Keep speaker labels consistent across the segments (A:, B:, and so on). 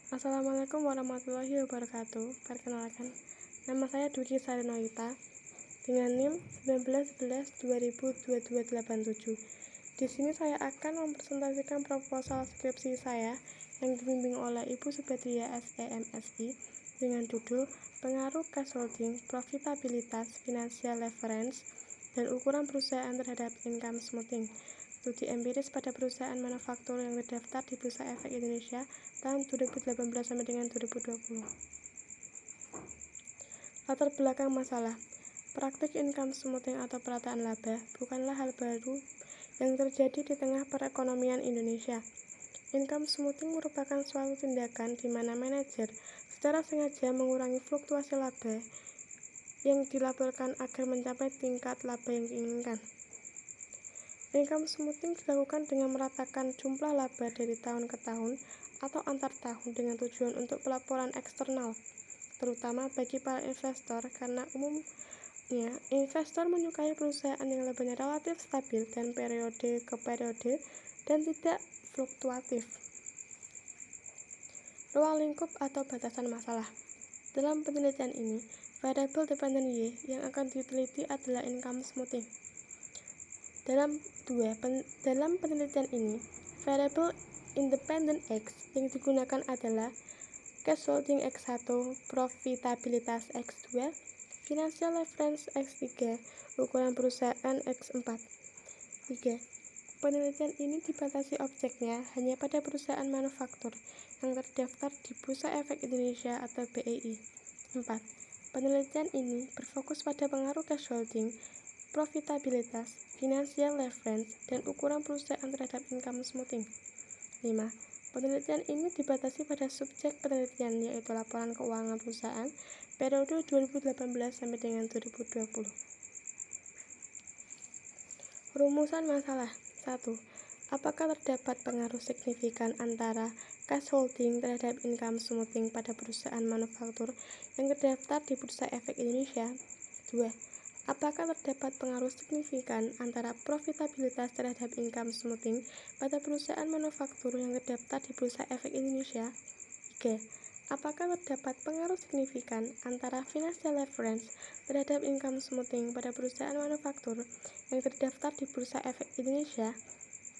A: Assalamualaikum warahmatullahi wabarakatuh. Perkenalkan, nama saya Dwi Sari Noita dengan NIM 1911-202287. Di sini saya akan mempresentasikan proposal skripsi saya yang dibimbing oleh Ibu Subedria SEMSI dengan judul Pengaruh Cash Holding, Profitabilitas, Financial Leverage, dan Ukuran Perusahaan Terhadap Income Smoothing. Studi empiris pada perusahaan manufaktur yang terdaftar di Bursa Efek Indonesia tahun 2018 sampai dengan 2020. Latar belakang masalah. Praktik income smoothing atau perataan laba bukanlah hal baru yang terjadi di tengah perekonomian Indonesia. Income smoothing merupakan suatu tindakan di mana manajer secara sengaja mengurangi fluktuasi laba yang dilaporkan agar mencapai tingkat laba yang diinginkan. Income smoothing dilakukan dengan meratakan jumlah laba dari tahun ke tahun atau antar tahun dengan tujuan untuk pelaporan eksternal, terutama bagi para investor karena umumnya investor menyukai perusahaan yang labanya relatif stabil dan periode ke periode dan tidak fluktuatif. Ruang lingkup atau batasan masalah. Dalam penelitian ini, variabel dependen Y yang akan diteliti adalah income smoothing. Dalam penelitian ini, variabel independen X yang digunakan adalah cash holding X1, profitabilitas X2, financial leverage X3, ukuran perusahaan X4. 3. Penelitian ini dibatasi objeknya hanya pada perusahaan manufaktur yang terdaftar di Bursa Efek Indonesia atau BEI. 4. Penelitian ini berfokus pada pengaruh cash holding, profitabilitas, financial leverage, dan ukuran perusahaan terhadap income smoothing. 5. Penelitian ini dibatasi pada subjek penelitian yaitu laporan keuangan perusahaan periode 2018 sampai dengan 2020. Rumusan masalah. 1. Apakah terdapat pengaruh signifikan antara cash holding terhadap income smoothing pada perusahaan manufaktur yang terdaftar di Bursa Efek Indonesia? 2. Apakah terdapat pengaruh signifikan antara profitabilitas terhadap income smoothing pada perusahaan manufaktur yang terdaftar di Bursa Efek Indonesia? 3. Apakah terdapat pengaruh signifikan antara financial leverage terhadap income smoothing pada perusahaan manufaktur yang terdaftar di Bursa Efek Indonesia?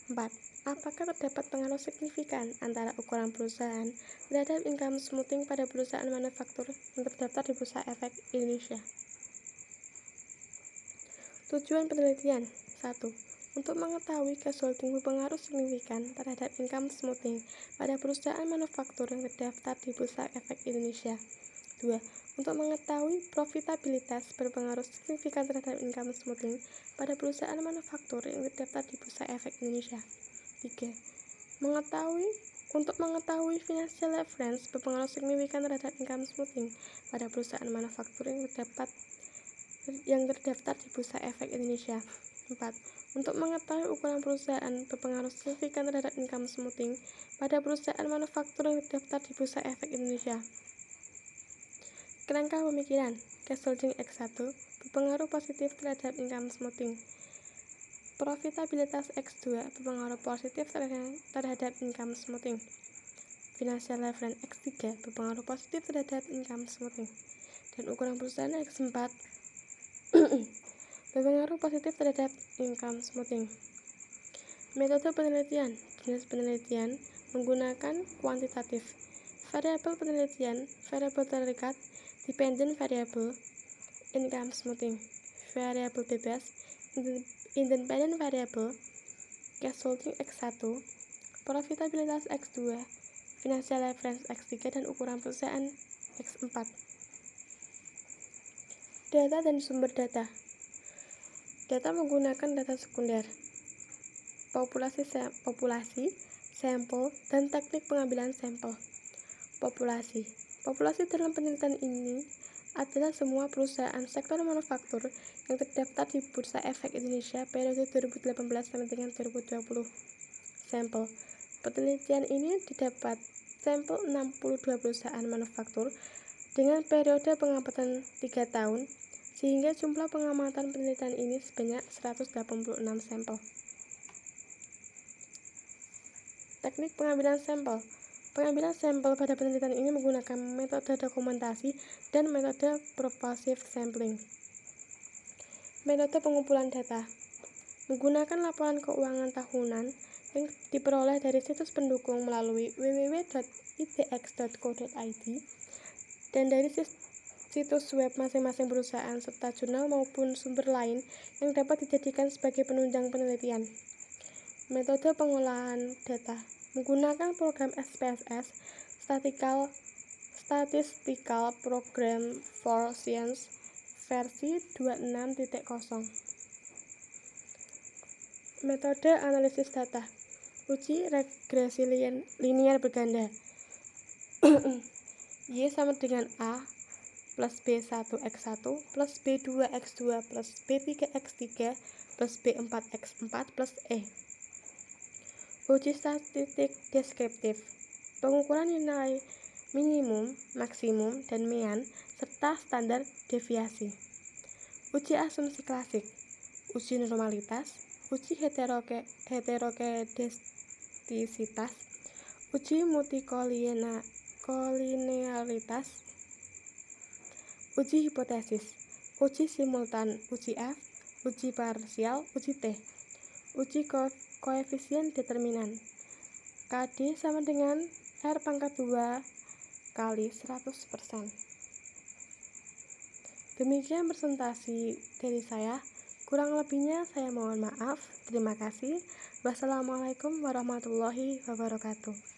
A: 4. Apakah terdapat pengaruh signifikan antara ukuran perusahaan terhadap income smoothing pada perusahaan manufaktur yang terdaftar di Bursa Efek Indonesia? Tujuan penelitian. 1. Untuk mengetahui cash holding berpengaruh signifikan terhadap income smoothing pada perusahaan manufaktur yang terdaftar di Bursa Efek Indonesia. 2. Untuk mengetahui profitabilitas berpengaruh signifikan terhadap income smoothing pada perusahaan manufaktur yang terdaftar di Bursa Efek Indonesia. 3. Untuk mengetahui financial leverage berpengaruh signifikan terhadap income smoothing pada perusahaan manufaktur yang terdaftar di Bursa Efek Indonesia. 4. Untuk mengetahui ukuran perusahaan berpengaruh signifikan terhadap income smoothing pada perusahaan manufaktur yang terdaftar di Bursa Efek Indonesia. Kerangka pemikiran. Cash holding X1 berpengaruh positif terhadap income smoothing. Profitabilitas X2 berpengaruh positif terhadap income smoothing. Financial leverage X3 berpengaruh positif terhadap income smoothing. Dan ukuran perusahaan X4 berpengaruh positif terhadap income smoothing. Metode penelitian. Jenis penelitian menggunakan kuantitatif. Variabel penelitian, variabel terikat, dependent variable, income smoothing. Variabel bebas, independent variable, cash holding X1, profitabilitas X2, financial leverage X3, dan ukuran perusahaan X4. Data dan sumber data. Data menggunakan data sekunder, populasi, sampel, dan teknik pengambilan sampel. Populasi dalam penelitian ini adalah semua perusahaan sektor manufaktur yang terdaftar di Bursa Efek Indonesia periode 2018 sampai dengan 2020. Sampel. Penelitian ini didapat sampel 62 perusahaan manufaktur dengan periode pengamatan 3 tahun, sehingga jumlah pengamatan penelitian ini sebanyak 186 sampel. Teknik pengambilan sampel. Pengambilan sampel pada penelitian ini menggunakan metode dokumentasi dan metode purposive sampling. Metode pengumpulan data menggunakan laporan keuangan tahunan yang diperoleh dari situs pendukung melalui www.idx.co.id dan dari situs web masing-masing perusahaan serta jurnal maupun sumber lain yang dapat dijadikan sebagai penunjang penelitian. Metode pengolahan data menggunakan program SPSS Statistical Program for Science versi 26.0. Metode analisis data uji regresi linear berganda Y sama dengan A plus B1X1 plus B2X2 plus B3X3 plus B4X4 plus E. Uji statistik deskriptif pengukuran nilai minimum, maksimum, dan mean serta standar deviasi. Uji asumsi klasik, uji normalitas, uji heterokedestisitas, uji multikolinearitas, uji hipotesis, uji simultan, uji F, uji parsial, uji T, uji koefisien determinan. KD sama dengan R pangkat 2 kali 100%. Demikian presentasi dari saya. Kurang lebihnya saya mohon maaf. Terima kasih. Wassalamualaikum warahmatullahi wabarakatuh.